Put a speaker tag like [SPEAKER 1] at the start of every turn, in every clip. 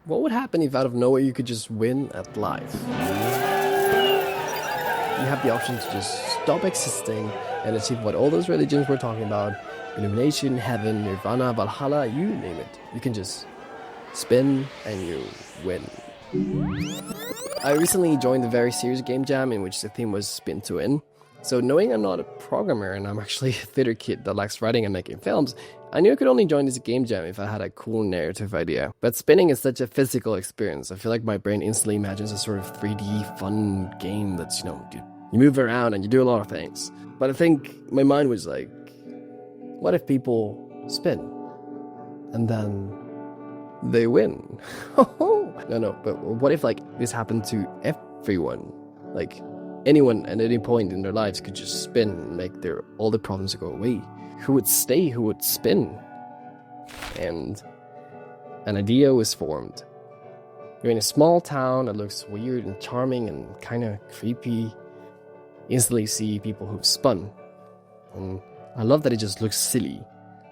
[SPEAKER 1] What would happen if out of nowhere you could just win at life? You have the option to just stop existing and achieve what all those religions were talking about. Illumination, heaven, nirvana, Valhalla, you name it. You can just spin and you win. I recently joined a very serious game jam in which the theme was spin to win. So knowing I'm not a programmer and I'm actually a theater kid that likes writing and making films, I knew I could only join this game jam if I had a cool narrative idea. But spinning is such a physical experience. I feel like my brain instantly imagines a sort of 3D fun game that's, you move around and you do a lot of things. But I think my mind was like, what if people spin and then they win? No, but what if this happened to everyone? Like anyone at any point in their lives could just spin and make all the problems go away. Who would stay? Who would spin? And an idea was formed. You're in a small town that looks weird and charming and kind of creepy. Instantly see people who've spun. And I love that it just looks silly.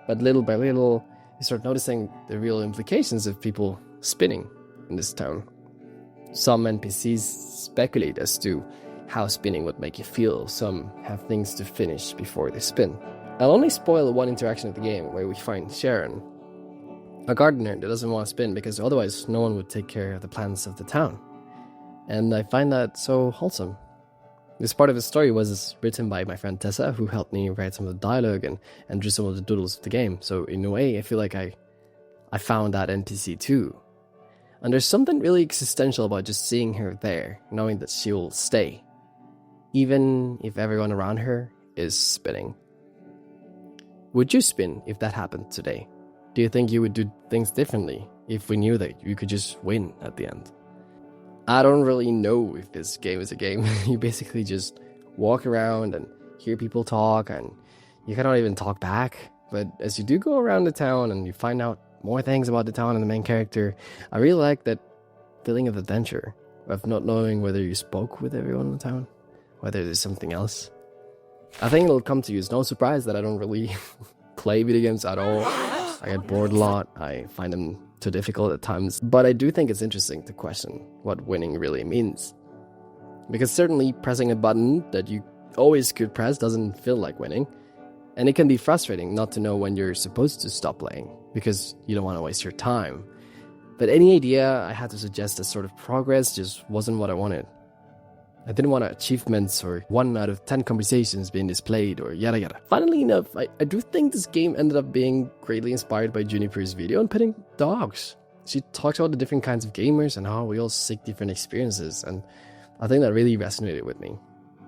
[SPEAKER 1] But little by little, you start noticing the real implications of people spinning in this town. Some NPCs speculate as to how spinning would make you feel. Some have things to finish before they spin. I'll only spoil one interaction of the game where we find Sharon, a gardener that doesn't want to spin because otherwise no one would take care of the plants of the town. And I find that so wholesome. This part of the story was written by my friend Tessa, who helped me write some of the dialogue and drew some of the doodles of the game. So in a way, I feel like I found that NPC too. And there's something really existential about just seeing her there, knowing that she'll stay, even if everyone around her is spinning. Would you spin if that happened today? Do you think you would do things differently if we knew that you could just win at the end? I don't really know if this game is a game. You basically just walk around and hear people talk, and you cannot even talk back. But as you do go around the town and you find out more things about the town and the main character, I really like that feeling of adventure, of not knowing whether you spoke with everyone in the town, whether there's something else. I think it'll come to you. It's no surprise that I don't really play video games at all. I get bored a lot. I find them too difficult at times. But I do think it's interesting to question what winning really means. Because certainly pressing a button that you always could press doesn't feel like winning. And it can be frustrating not to know when you're supposed to stop playing, because you don't want to waste your time. But any idea I had to suggest as sort of progress just wasn't what I wanted. I didn't want achievements or 1 out of 10 conversations being displayed or yada yada. Funnily enough, I do think this game ended up being greatly inspired by Juniper's video on petting dogs. She talks about the different kinds of gamers and how we all seek different experiences, and I think that really resonated with me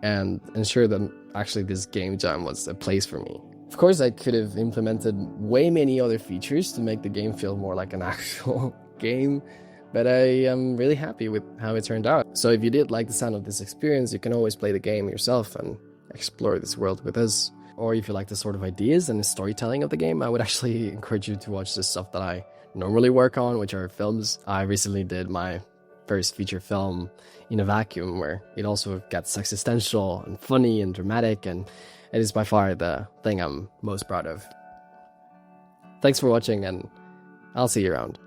[SPEAKER 1] and ensured that actually this game jam was a place for me. Of course, I could have implemented way many other features to make the game feel more like an actual game, but I am really happy with how it turned out. So if you did like the sound of this experience, you can always play the game yourself and explore this world with us. Or if you like the sort of ideas and the storytelling of the game, I would actually encourage you to watch the stuff that I normally work on, which are films. I recently did my first feature film in a vacuum, where it also gets existential and funny and dramatic, and it is by far the thing I'm most proud of. Thanks for watching, and I'll see you around.